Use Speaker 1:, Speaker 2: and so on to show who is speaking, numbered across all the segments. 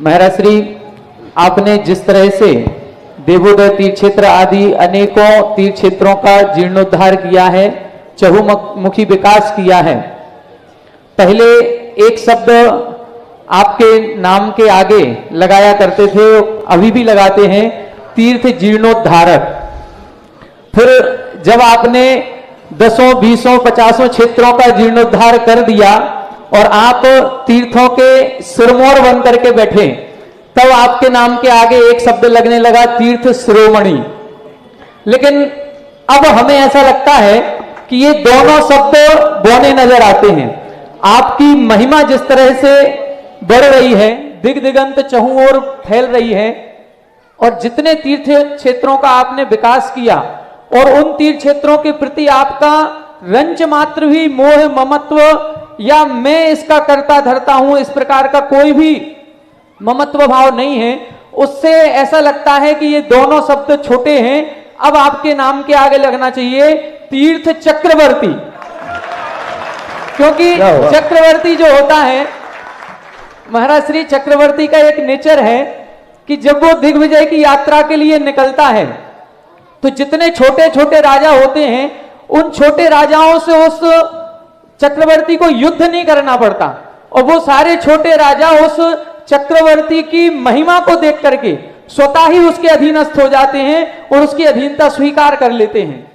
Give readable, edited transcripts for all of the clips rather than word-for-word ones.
Speaker 1: महाराज श्री, आपने जिस तरह से देवोदय तीर्थ क्षेत्र आदि अनेकों तीर्थ क्षेत्रों का जीर्णोद्धार किया है, चहुमुखी विकास किया है। पहले एक शब्द आपके नाम के आगे लगाया करते थे, अभी भी लगाते हैं, तीर्थ जीर्णोद्धारक। फिर जब आपने 10, 20, 50 क्षेत्रों का जीर्णोद्धार कर दिया और आप तीर्थों के सिरमौर बन करके बैठे, तब आपके नाम के आगे एक शब्द लगने लगा, तीर्थ शिरोमणि। लेकिन अब हमें ऐसा लगता है कि ये दोनों शब्द बौने नजर आते हैं। आपकी महिमा जिस तरह से बढ़ रही है, दिग दिगंत चहुं ओर फैल रही है, और जितने तीर्थ क्षेत्रों का आपने विकास किया और उन तीर्थ क्षेत्रों के प्रति आपका रंच मात्र भी मोह ममत्व या मैं इसका करता धरता हूं, इस प्रकार का कोई भी ममत्व भाव नहीं है, उससे ऐसा लगता है कि ये दोनों शब्द छोटे हैं। अब आपके नाम के आगे लगना चाहिए तीर्थ चक्रवर्ती, क्योंकि चक्रवर्ती जो होता है महाराज श्री, चक्रवर्ती का एक नेचर है कि जब वो दिग्विजय की यात्रा के लिए निकलता है तो जितने छोटे छोटे राजा होते हैं, उन छोटे राजाओं से उस चक्रवर्ती को युद्ध नहीं करना पड़ता, और वो सारे छोटे राजा उस चक्रवर्ती की महिमा को देख करके स्वतः ही उसके अधीनस्थ हो जाते हैं और उसकी अधीनता स्वीकार कर लेते हैं।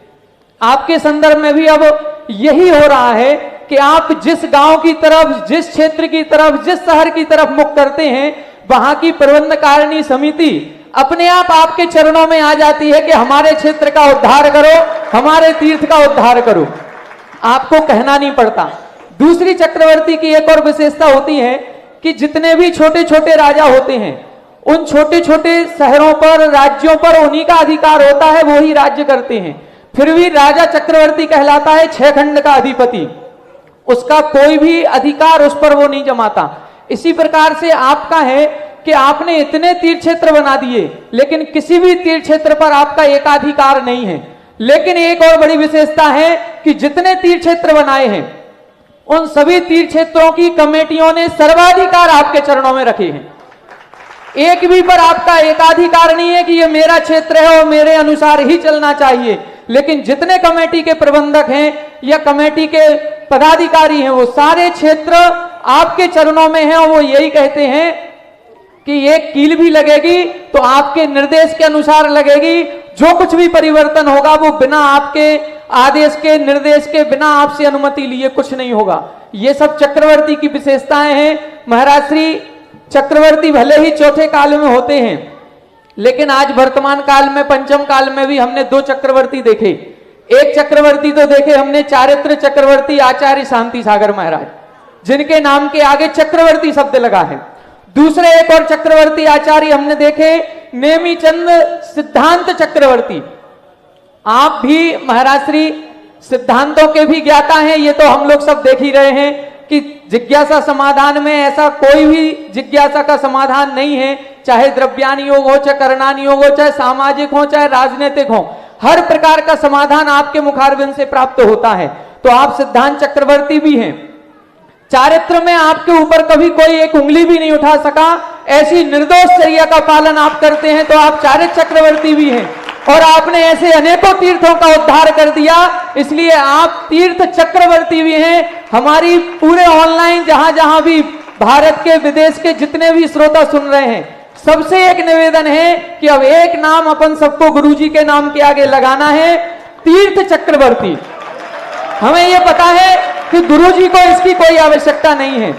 Speaker 1: आपके संदर्भ में भी अब यही हो रहा है कि आप जिस गांव की तरफ, जिस क्षेत्र की तरफ, जिस शहर की तरफ मुख करते हैं, वहां की प्रबंधकारिणी समिति अपने आप आपके चरणों में आ जाती है कि हमारे क्षेत्र का उद्धार करो, हमारे तीर्थ का उद्धार करो। आपको कहना नहीं पड़ता। दूसरी चक्रवर्ती की एक और विशेषता होती है कि जितने भी छोटे छोटे राजा होते हैं, उन छोटे छोटे शहरों पर, राज्यों पर उन्हीं का अधिकार होता है, वो ही राज्य करते हैं। फिर भी राजा चक्रवर्ती कहलाता है 6 खंड का अधिपति, उसका कोई भी अधिकार उस पर वो नहीं जमाता। इसी प्रकार से आपका है कि आपने इतने तीर्थ क्षेत्र बना दिए, लेकिन किसी भी तीर्थ क्षेत्र पर आपका एकाधिकार नहीं है। लेकिन एक और बड़ी विशेषता है कि जितने तीर्थ क्षेत्र बनाए हैं, उन सभी तीर्थ क्षेत्रों की कमेटियों ने सर्वाधिकार आपके चरणों में रखे हैं। एक भी पर आपका एकाधिकार नहीं है कि ये मेरा क्षेत्र है और मेरे अनुसार ही चलना चाहिए। लेकिन जितने कमेटी के प्रबंधक हैं या कमेटी के पदाधिकारी हैं, वो सारे क्षेत्र आपके चरणों में हैं, और वो यही कहते हैं कि ये कील भी लगेगी तो आपके निर्देश के अनुसार लगेगी। जो कुछ भी परिवर्तन होगा वो बिना आपके आदेश के, निर्देश के, बिना आपसे अनुमति लिए कुछ नहीं होगा। ये सब चक्रवर्ती की विशेषताएं हैं। महाराज श्री, चक्रवर्ती भले ही चौथे काल में होते हैं, लेकिन आज वर्तमान काल में, पंचम काल में भी हमने 2 चक्रवर्ती देखे। एक चक्रवर्ती तो देखे हमने चारित्र चक्रवर्ती आचार्य शांति सागर महाराज, जिनके नाम के आगे चक्रवर्ती शब्द लगा है। दूसरे एक और चक्रवर्ती आचार्य हमने देखे, नेमीचंद सिद्धांत चक्रवर्ती। आप भी महाराज श्री सिद्धांतों के भी ज्ञाता हैं, ये तो हम लोग सब देख ही रहे हैं कि जिज्ञासा समाधान में ऐसा कोई भी जिज्ञासा का समाधान नहीं है, चाहे द्रव्यान योग हो, चाहे करणान योग हो, चाहे सामाजिक हो, चाहे राजनीतिक हो, हर प्रकार का समाधान आपके मुखारबिंद से प्राप्त होता है। तो आप सिद्धांत चक्रवर्ती भी हैं। चारित्र में आपके ऊपर कभी कोई एक उंगली भी नहीं उठा सका, ऐसी निर्दोष चर्या का पालन आप करते हैं, तो आप चारित्र चक्रवर्ती भी हैं। और आपने ऐसे अनेकों तीर्थों का उद्धार कर दिया, इसलिए आप तीर्थ चक्रवर्ती भी हैं। हमारी पूरे ऑनलाइन जहां जहां भी भारत के, विदेश के जितने भी श्रोता सुन रहे हैं, सबसे एक निवेदन है कि अब एक नाम अपन सबको गुरुजी के नाम के आगे लगाना है, तीर्थ चक्रवर्ती। हमें यह पता है कि गुरुजी को इसकी कोई आवश्यकता नहीं है,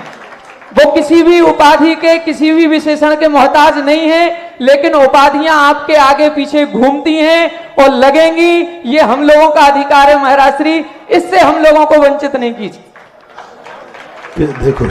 Speaker 1: वो किसी भी उपाधि के, किसी भी विशेषण के मोहताज नहीं है, लेकिन उपाधियां आपके आगे पीछे घूमती हैं और लगेंगी। ये हम लोगों का अधिकार है महाराज श्री, इससे हम लोगों को वंचित नहीं कीजिए।
Speaker 2: देखो